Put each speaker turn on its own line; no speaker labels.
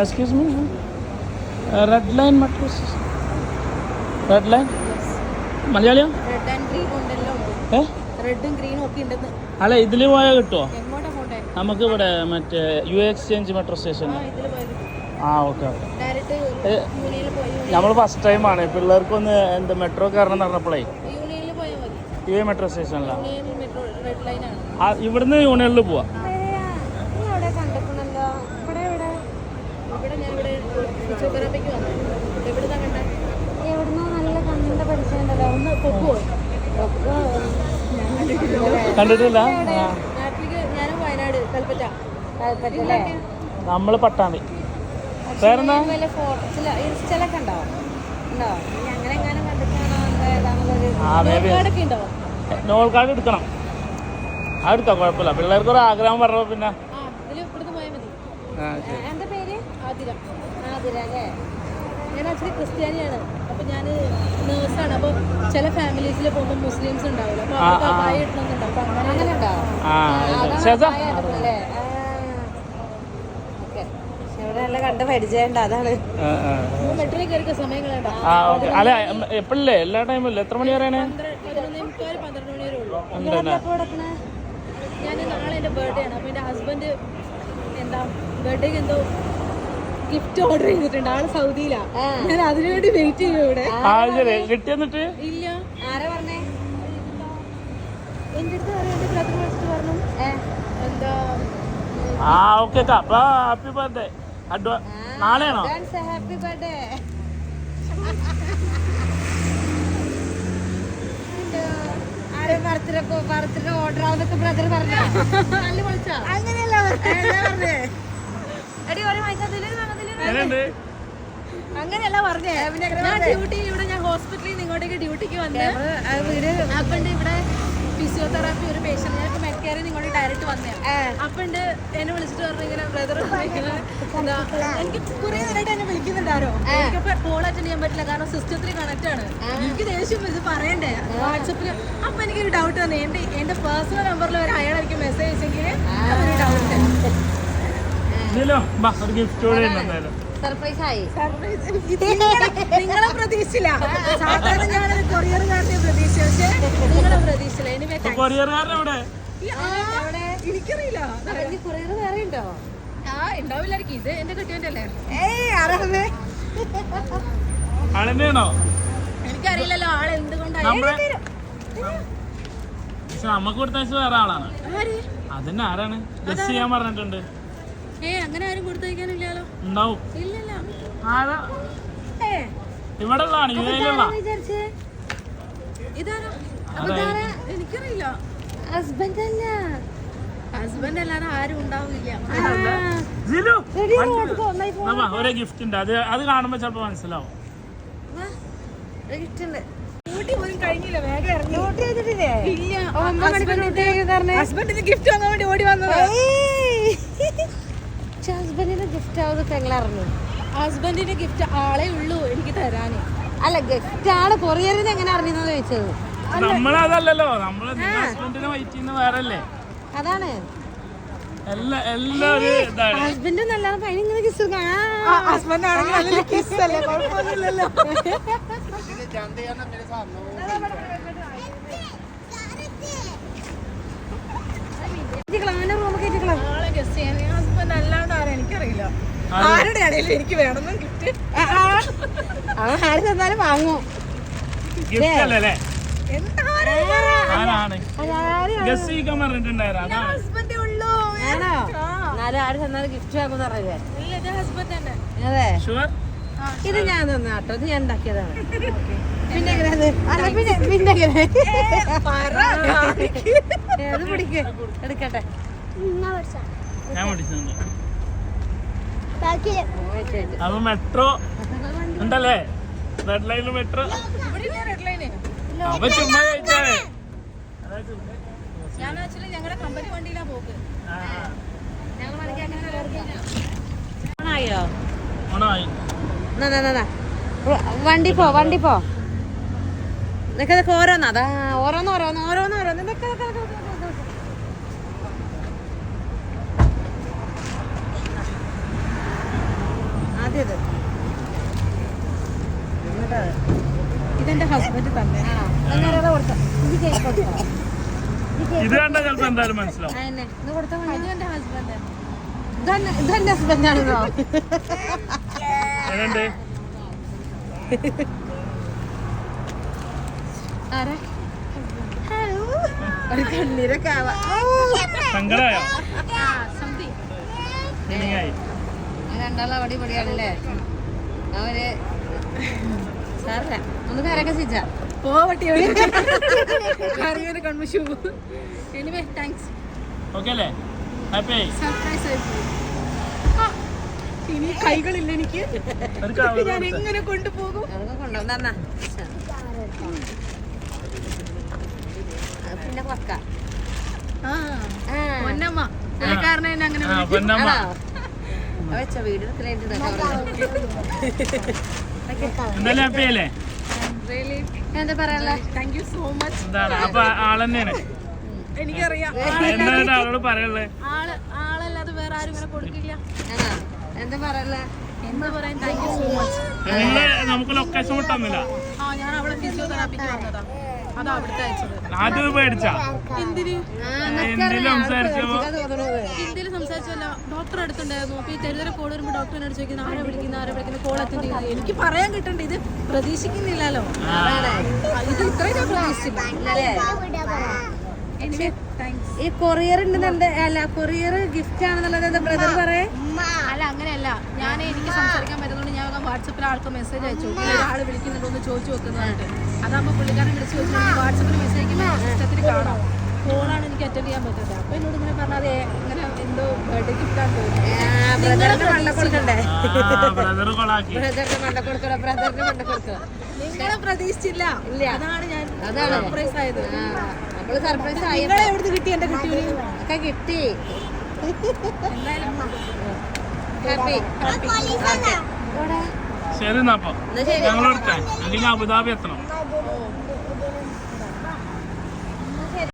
Excuse me, red line metro station. Red line മലയാളിയോ?
റെഡും ഗ്രീനും ഒക്കെ ഉണ്ടെന്ന്.
അല്ല, ഇതിൽ പോയാൽ കിട്ടുമോ?
എങ്ങോട്ടാ പോട്ടെ?
നമുക്ക് ഇവിടെ മറ്റേ യു എക്സ്ചേഞ്ച് മെട്രോ സ്റ്റേഷൻ. ആ ഓക്കെ ഓക്കെ. നമ്മൾ ഫസ്റ്റ് ടൈമാണ് പിള്ളേർക്കൊന്ന് എന്താ മെട്രോ കയറണം എന്ന് പറഞ്ഞപ്പോഴേ യു എ മെട്രോ സ്റ്റേഷനല്ല, ഇവിടുന്ന് യൂണിയനിൽ പോവാം. കണ്ടിട്ടില്ല. നമ്മള് പട്ടാമ്പി. വേറെന്താ? നോൾ കാർഡ് എടുക്കണം. അതെടുക്കാം, കുഴപ്പമില്ല. പിള്ളേർക്ക് ഒരു ആഗ്രഹം പറഞ്ഞപ്പോ പിന്നെ
ഞാൻ ആക്ച്വലി ക്രിസ്ത്യാനിയാണ്. അപ്പൊ ഞാൻ നേഴ്സാണ്. അപ്പൊ ചില ഫാമിലീസിൽ പോകുമ്പോൾ മുസ്ലിംസ് ഉണ്ടാവില്ല, അപ്പൊ അവർക്ക് അപായ ഇടണമെന്നുണ്ടാവും. അപ്പൊ അങ്ങനെ ഉണ്ടാവും. ഇവിടെ നല്ല കണ്ട് പരിചയമുണ്ട്. അതാണ് മെട്രോയിൽ കയറിയ സമയം കളയണ്ട.
അല്ല എപ്പോഴല്ലേ? എല്ലാ ടൈമില്ല. എത്ര മണി വരെയാണ്?
12 മണി വരെ ഉള്ളൂ. ഞാൻ നാളെ എൻ്റെ ബർത്ത്ഡേ ആണ്. അപ്പൊ എൻ്റെ ഹസ്ബൻഡ് എന്താ ബർത്ത്ഡേക്ക് എന്തോ ഗിഫ്റ്റ് ഓർഡർ ചെയ്തിട്ടുണ്ട്. ആള് സൗദിയിലാ. ഞാൻ അതിനുവേണ്ടി വെയിറ്റ് ചെയ്യും ഇവിടെ.
കിട്ടിയെന്നിട്ട്
ഇല്ല. ആരാ പറഞ്ഞേ? എന്റെ അടുത്ത് പറഞ്ഞു, എന്റെ ബ്രദർ വിളിച്ചിട്ട് പറഞ്ഞു എന്താ
ഹാപ്പി ബർത്ത്ഡേ. നാളെയാണോ?
Happy birthday. ബർത്ത്ഡേ ഓർഡർ ആവുന്നൊക്കെ ബ്രദർ പറഞ്ഞു. അങ്ങനെയല്ല പറഞ്ഞേ. എടി ഒരു അങ്ങനെയല്ല പറഞ്ഞേ. ഞാൻ ഡ്യൂട്ടി ഇവിടെ, ഞാൻ ഹോസ്പിറ്റലിൽ നിന്ന് ഇങ്ങോട്ടേക്ക് ഡ്യൂട്ടിക്ക് വന്ന് അപ്പണ്ട് ഇവിടെ ഫിസിയോതെറാപ്പി ഒരു പേഷ്യന്റ്, ഞാനിപ്പോ മെഡിക്കറിൽ നിന്ന് ഇങ്ങോട്ട് ഡയറക്റ്റ് വന്നേ. അപ്പണ്ട് എന്നെ വിളിച്ചിട്ട് പറഞ്ഞു ഇങ്ങനെ ബ്രദർ എനിക്ക് കുറെ നേരമായിട്ട് എന്നെ വിളിക്കുന്നുണ്ടാരോ. എനിക്കപ്പോ കോൾ അറ്റൻഡ് ചെയ്യാൻ പറ്റില്ല, കാരണം സിസ്റ്റത്തിൽ കണക്ട് ആണ്. എനിക്ക് ദേഷ്യം ഇത് പറയണ്ടേ വാട്സപ്പില്. അപ്പൊ എനിക്കൊരു ഡൗട്ട് വന്നു, എന്റെ പേഴ്സണൽ നമ്പറിൽ ഒരു അയാളായിരിക്കും മെസ്സേജ് അയച്ചെങ്കിൽ അതൊരു ഡൗട്ട്. സർപ്രൈസ് ആയി. നിങ്ങളെ പ്രതീക്ഷിച്ചില്ല. സാധാരണ ഞാനൊരു കൊറിയറുകാരനെ പ്രതീക്ഷിച്ചു, പക്ഷേ നിങ്ങളെ പ്രതീക്ഷിച്ചില്ല. എനിക്കറിയില്ല. കൊറിയർ വേറെ ഉണ്ടോ? ഉണ്ടാവില്ലായിരിക്കും. ഇത് എന്റെ കെട്ടിയവന്റെ അല്ലേ? എനിക്കറിയില്ലല്ലോ ആള് എന്തുകൊണ്ടാണ്.
നമുക്ക് കൊടുത്ത വേറെ ആളാണ്. അതന്നെ ആരാണ് ഗസ് ചെയ്യാൻ പറഞ്ഞിട്ടുണ്ട്.
അങ്ങനെ ആരും കൊടുത്തയക്കാനില്ലല്ലോ.
ഉണ്ടാവും.
ഇല്ലല്ല.
ഇവിടെ
എനിക്കറിയില്ല. ഹസ്ബൻഡ് അല്ല, ഹസ്ബൻഡ് അല്ലാതെ ആരും ഉണ്ടാവില്ല.
ഒരു ഗിഫ്റ്റ് ഉണ്ട്, അത് കാണുമ്പോ ചിലപ്പോ മനസ്സിലാവും.
കഴിഞ്ഞില്ല, വേഗം ഇറങ്ങി. ഹസ്ബൻഡിന് ഗിഫ്റ്റ് വാങ്ങാൻ വേണ്ടി ഓടി വന്നത്. ഹസ്ബൻഡിന്റെ ഗിഫ്റ്റ് ആവുന്നത് എങ്ങനെ അറിഞ്ഞു? ഹസ്ബൻഡിന്റെ ഗിഫ്റ്റ് ആളെ ഉള്ളൂ എനിക്ക് തരാന്. അല്ല, ഗിഫ്റ്റ് ആള് കൊറിയറിന് എങ്ങനെ അറിഞ്ഞു ചോദിച്ചത്.
നമ്മളതല്ലല്ലോ, നമ്മള് ഹസ്ബൻഡിനെ വെയിറ്റ് ചെയ്യുന്ന വേറെ അല്ലേ.
അതാണ്
ഹസ്ബൻഡ്
നല്ലതാണ്. അതിനിങ്ങനെ കിസ് ഹസ്ബൻഡ് ആണെങ്കിൽ കിസ് അല്ലേ, കുഴപ്പമൊന്നുമില്ലല്ലോ. ഹസ്ബൻഡ് അല്ലാണ്ട് ആരും എനിക്കറിയില്ല. ആരുടെ ആണെങ്കിലും എനിക്ക് വേണമെന്ന് ഗിഫ്റ്റ്. അവൻ ആര് തന്നാലും വാങ്ങും. ഹസ്ബൻഡേ ഉള്ളൂ. എന്നാലും ആര് തന്നാലും ഗിഫ്റ്റ് വാങ്ങുമെന്ന് അറിയില്ലേ? അതെ, ഇത് ഞാൻ തന്നാട്ടോ, ഇത് ഞാൻ ഉണ്ടാക്കിയതാണ്. പിന്നെ അത് പിടിക്ക്, എടുക്കട്ടെ.
അപ്പൊ മെട്രോ ഉണ്ടല്ലേ? റെഡ് ലൈനിൽ മെട്രോ. അപ്പൊ ചുമ്മാ കഴിച്ചാലേ.
ഞാൻ ആക്ച്വലി ഞങ്ങളുടെ കമ്പനി വണ്ടിയിലാ പോക്ക്. ഓണായോ?
ഓണായി.
വണ്ടി പോ. ഇതൊക്കെ ഓരോന്നാ. ഓരോന്ന് ഇതൊക്കെ.
ഇത്
ഇതെന്റെ ഹസ്ബൻഡ് തന്നെ.
ഇത് കണ്ട ചിലപ്പോ എന്തായാലും മനസ്സിലാവും.
ഇത് കൊടുത്ത
ഇതെന്റെ ഹസ്ബൻഡ്.
ഇതെന്റെ ഹസ്ബൻഡാണെന്നോ?
എങ്ങനെയുണ്ട്?
ആരാ?
ഒരു കണ്ണീരൊക്കെ ആവാ.
സങ്കടമായോ?
സംതിങ്.
ഫീലിംഗായി.
രണ്ടാളും അവിടെ ഇവിടെയാണല്ലേ? അവര് സാറില്ല ഒന്ന് കരയൊക്കെ സിജ
പോവട്ടെ കറിയൊരു കൺമിഷു. Anyway thanks.
ഓക്കെ അല്ലേ? ഹാപ്പി ആയി?
സർപ്രൈസ് ആയിപ്പോയി. ഇനി കൈകളില്ല എനിക്ക്. ഞാൻ എങ്ങനെ കൊണ്ടുപോകും?
അതൊക്കെ കൊണ്ടുവന്നാ പിന്നെ കൊക്ക
പൊന്നമ്മ പുള്ളിക്കാരനെ എന്നെ അങ്ങനെ
പൊന്നമ്മ
വെച്ച വീട്
എന്തായാലും ഹാപ്പി അല്ലേ?
എന്താ പറയാ?
Thank you so much.
എന്താണ് അപ്പൊ ആളെന്നെയാണ്?
എനിക്കറിയാം
എന്താണ് ആളോട് പറയാനുള്ളത്?
ആളല്ലാതെ വേറെ ആരും ഇങ്ങനെ കൊടുക്കില്ല.
എന്താ പറയല്ലേ?
എന്താ പറയാൻ? Thank you so much.
നിങ്ങള് നമുക്ക് ലൊക്കേഷൻ വിട്ടന്നില്ല.
ഞാൻ അവളെ ഫിസിയോതെറാപ്പിക്ക് വന്നതാ. അതാ അവിടുത്തെ അയച്ചത്.
ആദ്യം പേടിച്ചാ?
എന്തിന്?
ഹിന്ദിയിൽ സംസാരിച്ചപ്പോ
ഹിന്ദിയിൽ സംസാരിച്ചല്ല. ഡോക്ടർ അടുത്തുണ്ടായിരുന്നു. അപ്പൊ ഈ തെരുതര കോൾ വരുമ്പോ ഡോക്ടറിനോട് ചോദിക്കുന്നത് ആരെ വിളിക്കുന്ന കോൾ അറ്റൻഡ് ചെയ്യുന്നത്. എനിക്ക് പറയാൻ കിട്ടണ്ട. ഇത് പ്രതീക്ഷിക്കുന്നില്ലല്ലോ. ഇത് ഇത്രയും ഞാൻ പ്രതീക്ഷിച്ചില്ല. Anyway thanks.
ഈ കൊറിയർ ഉണ്ടെന്നുണ്ട്. അല്ല കൊറിയർ ഗിഫ്റ്റ് ആണെന്നുള്ളത് ബ്രദർ പറയേ.
അല്ല അങ്ങനെയല്ല. എനിക്ക് സംസാരിക്കാൻ പറ്റുന്നതുകൊണ്ട് ഞാൻ വാട്സപ്പിൽ ആൾക്ക് മെസ്സേജ് അയച്ചു. ഒരാൾ വിളിക്കുന്നുണ്ടോ എന്ന് ചോദിച്ചു വെക്കുന്നതായിട്ട്. അതാകുമ്പോൾ പുള്ളിക്കാരൻ വിളിച്ചു ചോദിച്ചു വാട്സപ്പിൽ മെസ്സേജ് അയക്കുമ്പോൾ സിസ്റ്റത്തിൽ കാണാം. ഫോണാണ് എനിക്ക് അറ്റൻഡ് ചെയ്യാൻ പറ്റുന്നത്. അപ്പൊ എന്നോട് ഇങ്ങനെ പറഞ്ഞാൽ ഇങ്ങനെ എന്തോ ബർത്ത്ഡേ ഗിഫ്റ്റാണ് തോന്നുന്നത്.
ബ്രദറിന് മണ്ട കൊടുക്കണ്ടേ?
ബ്രദർ കൊളാക്കി.
ബ്രദറിന് മണ്ട കൊടുക്കണം. ബ്രദറിന് മണ്ട കൊടുക്കണം.
നിങ്ങളെ പ്രതീക്ഷിച്ചില്ല. അതാണ് ഞാൻ സർപ്രൈസ് ആയത്.
നമ്മള് സർപ്രൈസ് ആയി.
നിങ്ങളെ എവിടുന്ന് കിട്ടി? എന്റെ കുട്ടിയോട്
ഒക്കെ കിട്ടി.
എന്തായാലും
ഹാപ്പി
ശരി എന്നാ അപ്പൊ ഞങ്ങളോടത്തെ അല്ലെങ്കിൽ അബുദാബി എത്തണം.